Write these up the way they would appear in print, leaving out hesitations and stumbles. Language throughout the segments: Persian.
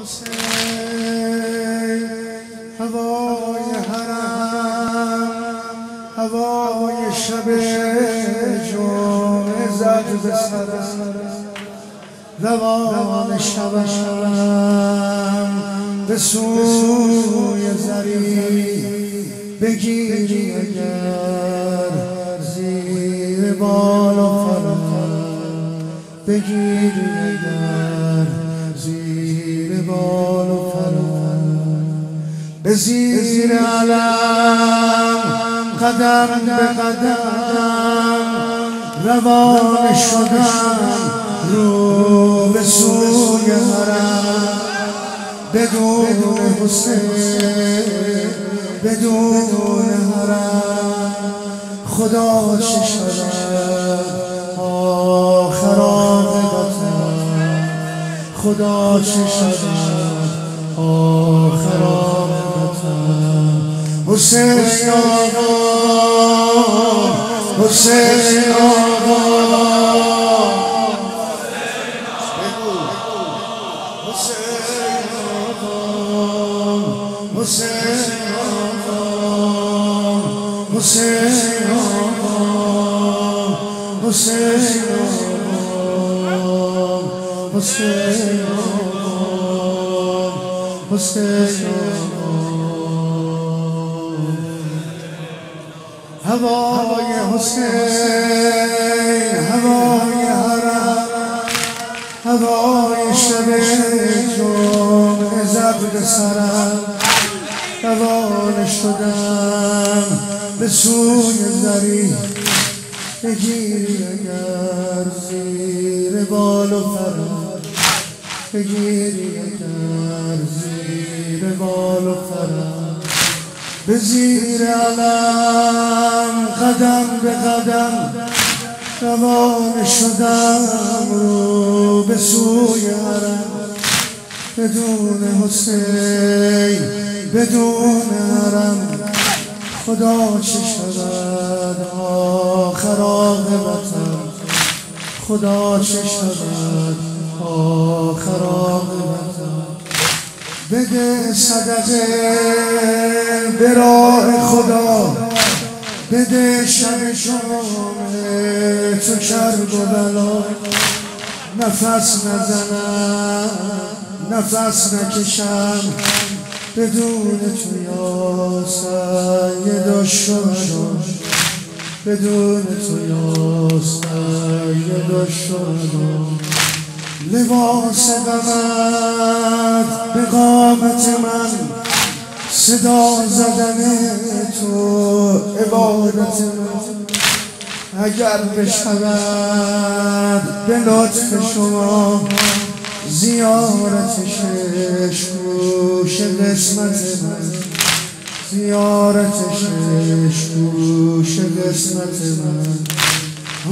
حسین هوای حرم هوای شب جمعه زد به سرم روان شوم به سوی زری بگیری اگر زیر بال و فرم بگیری اگر زیر بال و فرم به زیر علم قدم به قدم روان شدم رو به سوی حرم بدون حسین بدون حرم خدا چه شود آخر عاقبتم خدا چه شود آخر عاقبتم حسین آقا حسین آقا حسین آقا حسین آقا حسین آقا حسین آقا حسین آقا هوای حسین هوای حرم هوای شب جمعه زد به سرم روان شدم به سوی زری بگیری اگر زیر بال و فرم بگیری اگر زیر بال و فرم به زیر علم قدم به قدم روان شدم رو به سوی حرم بدون حسین بدون حرم خدا چه شود آخر عاقبتم خدا چه شود آخر عاقبتم بده صدقه به راه خدا بده شب جمعه تو کرب و بلا نفس نزنم نفس نکشم بدون تو یا سید الشهدا بدون تو یا سید الشهدا لباس غمت به قامت من صدا زدن تو عبادت من اگر بشود به لطف شما زیارت شش گوش قسمت من زیارت شش گوش قسمت من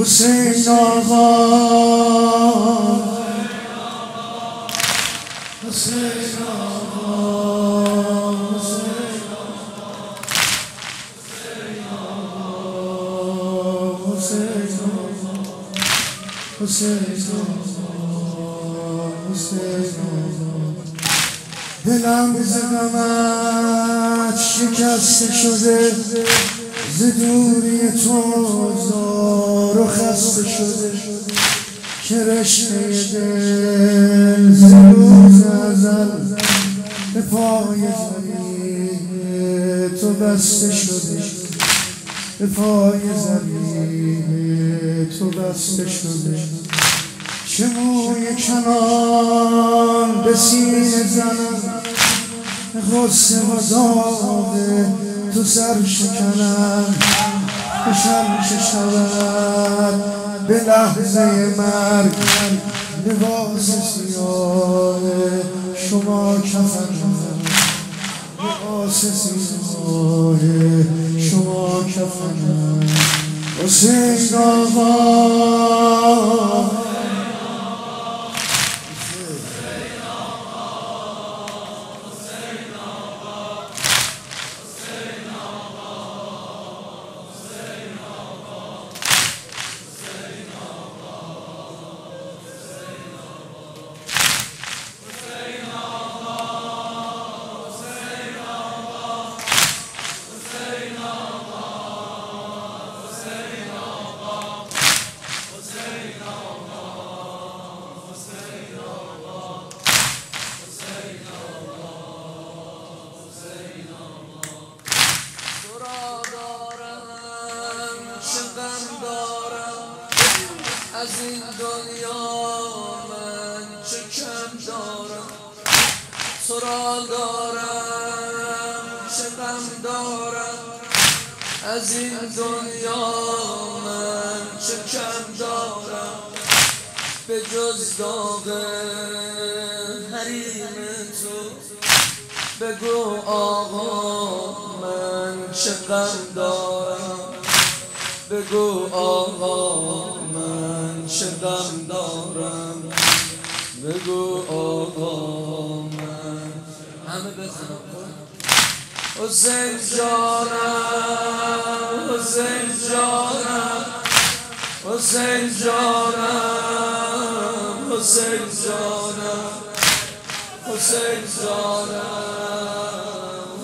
حسین آقا حسین آقا حسین آقا حسین آقا حسین آقا دلم ز غمت شکسته شده ز دوری تو زار و خسته شده که رشته دل ز روز ازل به پای زمین تو بسته شده به پای زمین تو بسته شده چه موی کنان به سینه زنم غصه و داغ تو سر شکنم بشم چه شود به لحظه مرگ لباس سیاه شما کفنم لباس سیاه شما کفنم حسین آقا از این دنیا من چه کم دارم، تو را دارم چه غم دارم. از این دنیا من چه کم دارم، به جز داغ حریم تو. بگو آقا من چه غم دارم، بگو آقا من چه غم دارم، بگو آقا من. همه بخونم حسین جانم، حسین جانم، حسین جانم، حسین جانم، حسین جانم،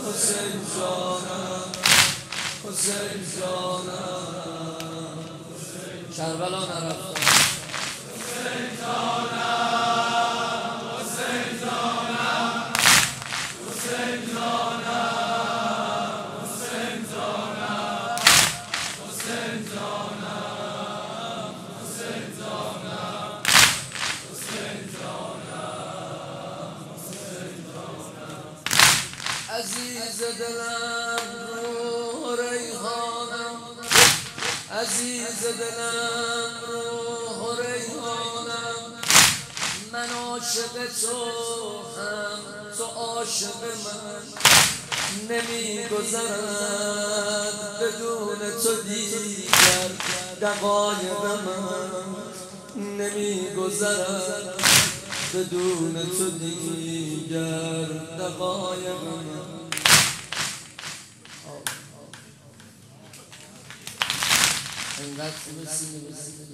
حسین جانم، حسین جانم. کربلا نرفتم. حسین جانم، حسین جانم، حسین جانم، حسین جانم، حسین جانم، حسین جانم، حسین جانم، حسین جانم. عزیز دلم روح ریحانم، عزیز دلم روح ریحانم. من عاشق تو هم تو عاشق من، نمیگذرد بدون تو دیگر دقایق من، نمیگذرد بدون تو دیگر دقایق من. اینقدر خوبه سینه بزنه.